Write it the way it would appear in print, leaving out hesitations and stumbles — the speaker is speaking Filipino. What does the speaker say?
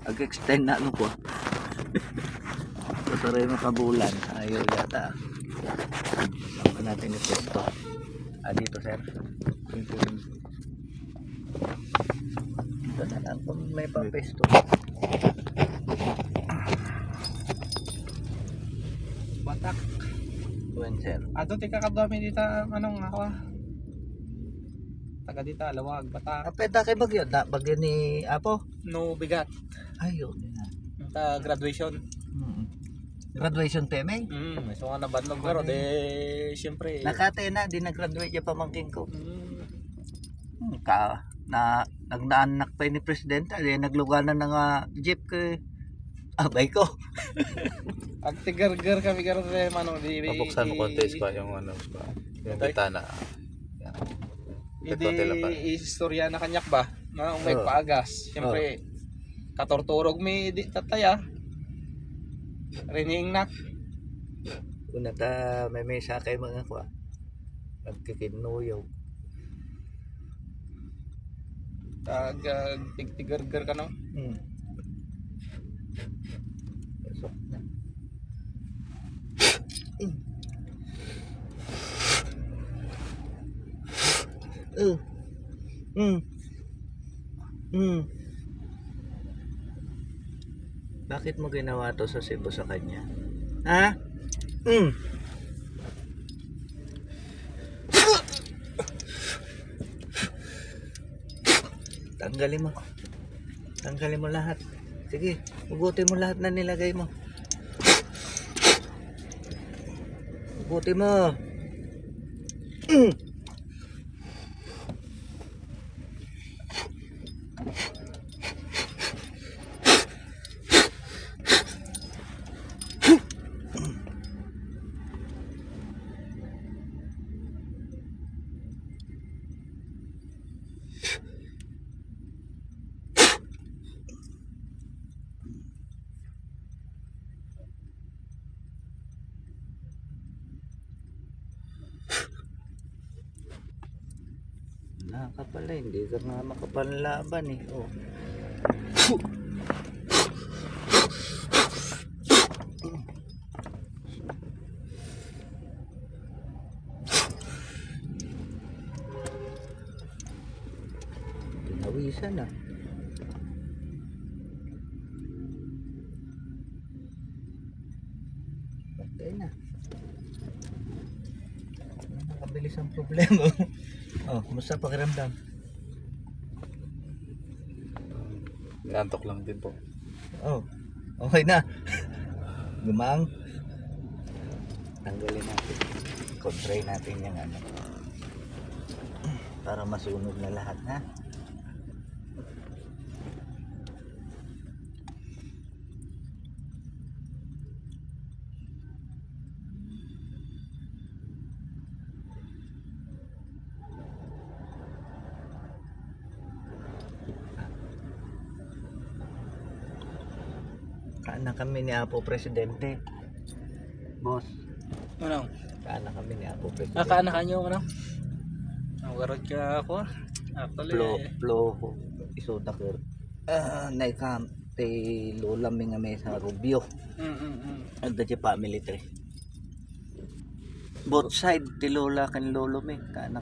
Ag-extend na ano ko. Pasaray mo kabulan. Ayaw yata. Saan pa natin yung pesto? Dito sir. Dito na lang kung may papesto. Batak. Tuwan sir. Ato tika kadami dito anong ako. Taga dito Lawag, Batak. Pwede kay bagyo. Bagyo ni Apo. No bigat. Ayun. Ta graduation. Graduation PMA. So nga nabanlog pero de siyempre. Nakate na. Di nag-graduate yung pamangking ko. Nagnaanak pa ni Presidente. Nagluganan ng jeep kay abay ko. Ag tigargar kami karon sa manong di. Mabuksan mo kontes pa yung ano ba? Yung bitana. Hindi istorya na kanyak ba? Na may paagas. Siyempre katorturog mi di tataya. Rining nak. Una may sakay mga kwa. Nagkikinuyog. Tag tigtigargar ka no. Pasok na. Bakit mo ginawa to sa Cebu sa kanya? Ha? Tanggalin mo. Tanggalin mo lahat. Sige, ugutin mo lahat na nilagay mo. Ugutin mo. Wala ka pala, hindi ka nga makapanlaban eh. Oh. Pinawisan na. Patay na. Nakabilis ang problema. Oh, kumusta pakiramdam? Nantok lang din po. Oh, okay na. Gumang. Tanggalin natin. Kontray natin yung ano. Para masunog na lahat, ha? Kaana kami ni Apo Presidente. Boss, Ano? kaana kami ni Apo Presidente. Nakaanak kanyo ano? Ang warod ka ako. Actually. Plo isodakir. Naikam te lola mi nga may sa Rubio. Ang dadya family tree. Both side ti lola kan lolo mi kaana.